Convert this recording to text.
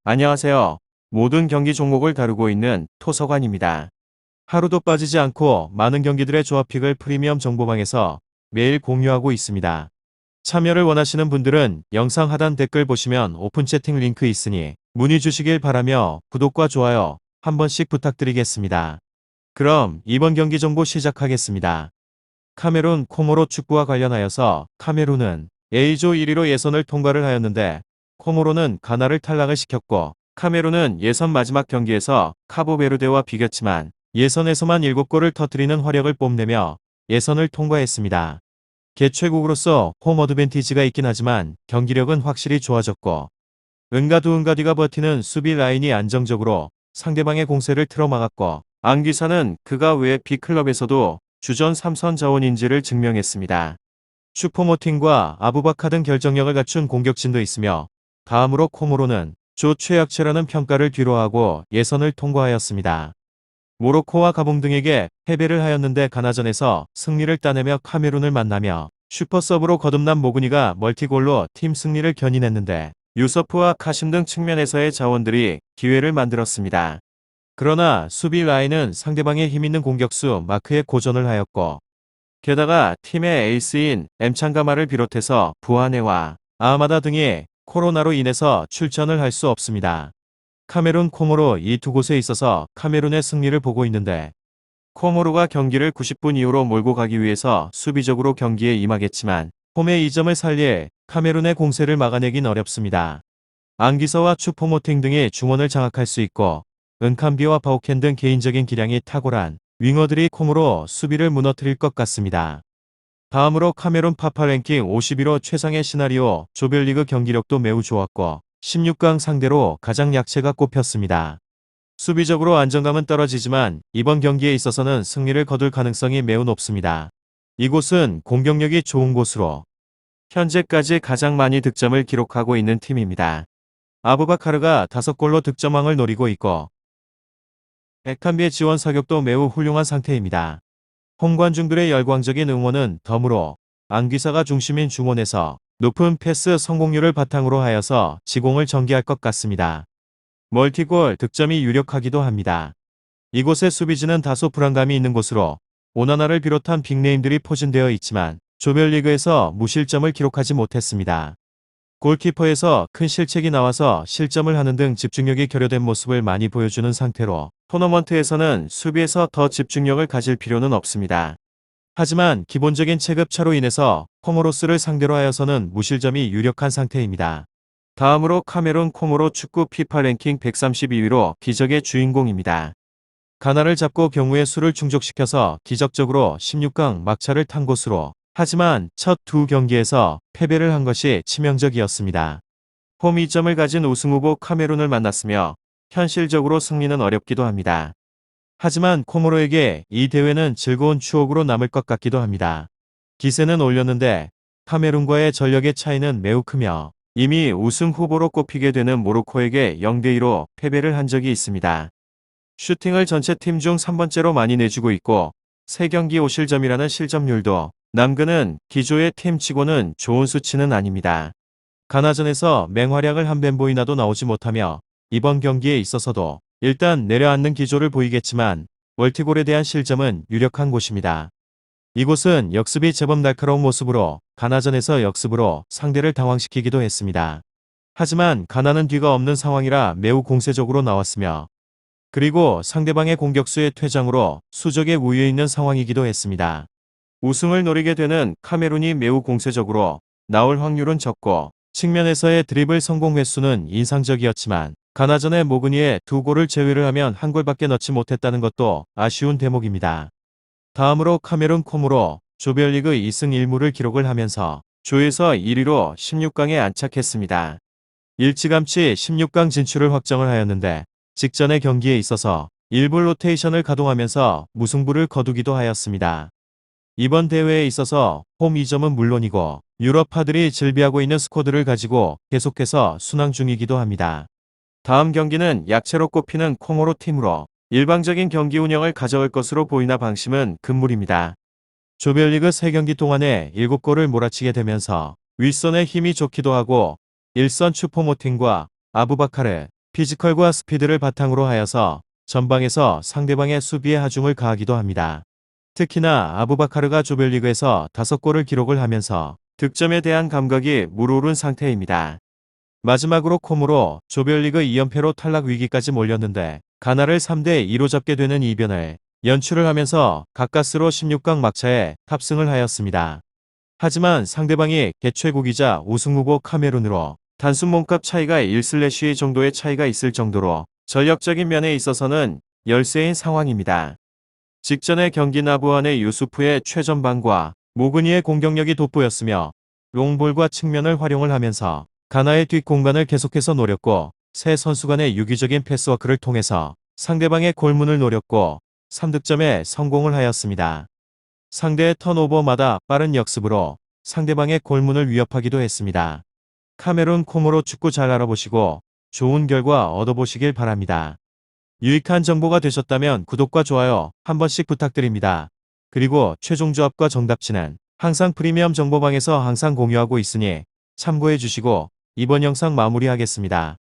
안녕하세요. 모든 경기 종목을 다루고 있는 토서관입니다. 하루도 빠지지 않고 많은 경기들의 조합픽을 프리미엄 정보방에서 매일 공유하고 있습니다. 참여를 원하시는 분들은 영상 하단 댓글 보시면 오픈 채팅 링크 있으니 문의 주시길 바라며 구독과 좋아요 한 번씩 부탁드리겠습니다. 그럼 이번 경기 정보 시작하겠습니다. 카메룬 코모로 축구와 관련하여서 카메룬은 A조 1위로 예선을 통과를 하였는데 코모로는 가나를 탈락을 시켰고 카메룬은 예선 마지막 경기에서 카보베르데와 비겼지만 예선에서만 7골을 터뜨리는 화력을 뽐내며 예선을 통과했습니다. 개최국으로서 홈 어드밴티지가 있긴 하지만 경기력은 확실히 좋아졌고 은가두은가디가 버티는 수비 라인이 안정적으로 상대방의 공세를 틀어막았고 앙귀사는 그가 외 B클럽에서도 주전 3선 자원인지를 증명했습니다. 슈퍼모팅과 아부바카 등 결정력을 갖춘 공격진도 있으며 다음으로 코모로는 조 최약체라는 평가를 뒤로하고 예선을 통과하였습니다. 모로코와 가봉 등에게 패배를 하였는데 가나전에서 승리를 따내며 카메룬을 만나며 슈퍼서브로 거듭난 모그니가 멀티골로 팀 승리를 견인했는데 유서프와 카심 등 측면에서의 자원들이 기회를 만들었습니다. 그러나 수비 라인은 상대방의 힘있는 공격수 마크에 고전을 하였고 게다가 팀의 에이스인 엠창가마를 비롯해서 부하네와 아마다 등이 코로나로 인해서 출전을 할 수 없습니다. 카메룬 코모로 이 두 곳에 있어서 카메룬의 승리를 보고 있는데 코모로가 경기를 90분 이후로 몰고 가기 위해서 수비적으로 경기에 임하겠지만 홈의 2점을 살릴 카메룬의 공세를 막아내긴 어렵습니다. 앙기서와 추포모팅 등이 중원을 장악할 수 있고 은캄비와 바오켄 등 개인적인 기량이 탁월한 윙어들이 콤으로 수비를 무너뜨릴 것 같습니다. 다음으로 카메룬 파파 랭킹 51호 최상의 시나리오 조별리그 경기력도 매우 좋았고 16강 상대로 가장 약체가 꼽혔습니다. 수비적으로 안정감은 떨어지지만 이번 경기에 있어서는 승리를 거둘 가능성이 매우 높습니다. 이곳은 공격력이 좋은 곳으로 현재까지 가장 많이 득점을 기록하고 있는 팀입니다. 아부바카르가 5골로 득점왕을 노리고 있고 에캄비의 지원 사격도 매우 훌륭한 상태입니다. 홈관중들의 열광적인 응원은 덤으로 앙귀사가 중심인 중원에서 높은 패스 성공률을 바탕으로 하여서 지공을 전개할 것 같습니다. 멀티골 득점이 유력하기도 합니다. 이곳의 수비진은 다소 불안감이 있는 곳으로 오나나를 비롯한 빅네임들이 포진되어 있지만 조별리그에서 무실점을 기록하지 못했습니다. 골키퍼에서 큰 실책이 나와서 실점을 하는 등 집중력이 결여된 모습을 많이 보여주는 상태로 토너먼트에서는 수비에서 더 집중력을 가질 필요는 없습니다. 하지만 기본적인 체급차로 인해서 코모로스를 상대로 하여서는 무실점이 유력한 상태입니다. 다음으로 카메룬 코모로 축구 피파 랭킹 132위로 기적의 주인공입니다. 가나를 잡고 경우의 수를 충족시켜서 기적적으로 16강 막차를 탄 곳으로 하지만 첫 두 경기에서 패배를 한 것이 치명적이었습니다. 홈 2점을 가진 우승후보 카메룬을 만났으며 현실적으로 승리는 어렵기도 합니다. 하지만 코모로에게 이 대회는 즐거운 추억으로 남을 것 같기도 합니다. 기세는 올렸는데 카메룬과의 전력의 차이는 매우 크며 이미 우승 후보로 꼽히게 되는 모로코에게 0대2로 패배를 한 적이 있습니다. 슈팅을 전체 팀 중 3번째로 많이 내주고 있고 3경기 5실점이라는 실점률도 남근은 기조의 팀치고는 좋은 수치는 아닙니다. 가나전에서 맹활약을 한 벤보이나도 나오지 못하며 이번 경기에 있어서도 일단 내려앉는 기조를 보이겠지만 멀티골에 대한 실점은 유력한 곳입니다. 이곳은 역습이 제법 날카로운 모습으로 가나전에서 역습으로 상대를 당황시키기도 했습니다. 하지만 가나는 뒤가 없는 상황이라 매우 공세적으로 나왔으며 그리고 상대방의 공격수의 퇴장으로 수적의 우위에 있는 상황이기도 했습니다. 우승을 노리게 되는 카메룬이 매우 공세적으로 나올 확률은 적고 측면에서의 드리블 성공 횟수는 인상적이었지만 가나전의 모그니의 2골을 제외를 하면 1골밖에 넣지 못했다는 것도 아쉬운 대목입니다. 다음으로 카메룬 코모로 조별리그 2승 1무를 기록을 하면서 조에서 1위로 16강에 안착했습니다. 일찌감치 16강 진출을 확정을 하였는데 직전의 경기에 있어서 일부 로테이션을 가동하면서 무승부를 거두기도 하였습니다. 이번 대회에 있어서 홈 2점은 물론이고 유럽파들이 즐비하고 있는 스쿼드를 가지고 계속해서 순항 중이기도 합니다. 다음 경기는 약체로 꼽히는 코모로 팀으로 일방적인 경기 운영을 가져올 것으로 보이나 방심은 금물입니다. 조별리그 3경기 동안에 7골을 몰아치게 되면서 윗선의 힘이 좋기도 하고 1선 추포모팅과 아부바카르, 피지컬과 스피드를 바탕으로 하여서 전방에서 상대방의 수비에 하중을 가하기도 합니다. 특히나 아부바카르가 조별리그에서 5골을 기록을 하면서 득점에 대한 감각이 물오른 상태입니다. 마지막으로 콤으로 조별리그 2연패로 탈락 위기까지 몰렸는데 가나를 3대2로 잡게 되는 이변을 연출을 하면서 가까스로 16강 막차에 탑승을 하였습니다. 하지만 상대방이 개최국이자 우승후보 카메룬으로 단순 몸값 차이가 1/2 정도의 차이가 있을 정도로 전력적인 면에 있어서는 열세인 상황입니다. 직전의 경기 나부안의 유수프의 최전방과 모그니의 공격력이 돋보였으며 롱볼과 측면을 활용을 하면서 가나의 뒷공간을 계속해서 노렸고 세 선수 간의 유기적인 패스워크를 통해서 상대방의 골문을 노렸고 3득점에 성공을 하였습니다. 상대의 턴오버마다 빠른 역습으로 상대방의 골문을 위협하기도 했습니다. 카메룬 콤으로 축구 잘 알아보시고 좋은 결과 얻어보시길 바랍니다. 유익한 정보가 되셨다면 구독과 좋아요 한 번씩 부탁드립니다. 그리고 최종 조합과 정답치는 항상 프리미엄 정보방에서 항상 공유하고 있으니 참고해 주시고 이번 영상 마무리하겠습니다.